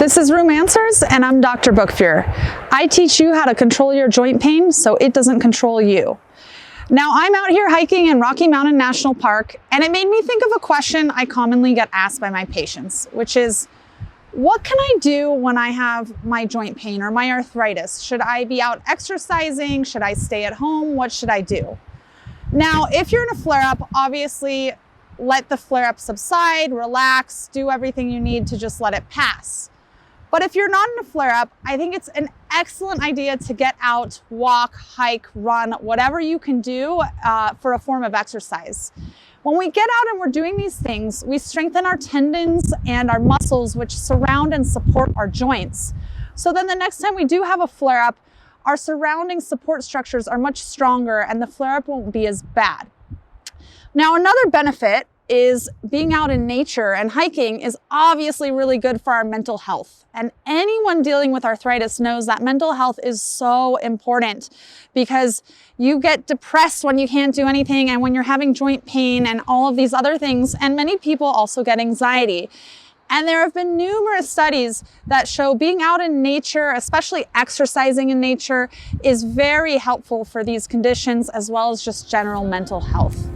This is Room Answers, and I'm Dr. Bookfear. I teach you how to control your joint pain so it doesn't control you. Now, I'm out here hiking in Rocky Mountain National Park, and it made me think of a question I commonly get asked by my patients, which is, what can I do when I have my joint pain or my arthritis? Should I be out exercising? Should I stay at home? What should I do? Now, if you're in a flare-up, obviously let the flare-up subside, relax, do everything you need to just let it pass. But if you're not in a flare-up, I think it's an excellent idea to get out, walk, hike, run, whatever you can do for a form of exercise. When we get out and we're doing these things, we strengthen our tendons and our muscles, which surround and support our joints. So then the next time we do have a flare-up, our surrounding support structures are much stronger and the flare-up won't be as bad. Now, another benefit is being out in nature and hiking is obviously really good for our mental health. And anyone dealing with arthritis knows that mental health is so important because you get depressed when you can't do anything and when you're having joint pain and all of these other things. And many people also get anxiety. And there have been numerous studies that show being out in nature, especially exercising in nature, is very helpful for these conditions as well as just general mental health.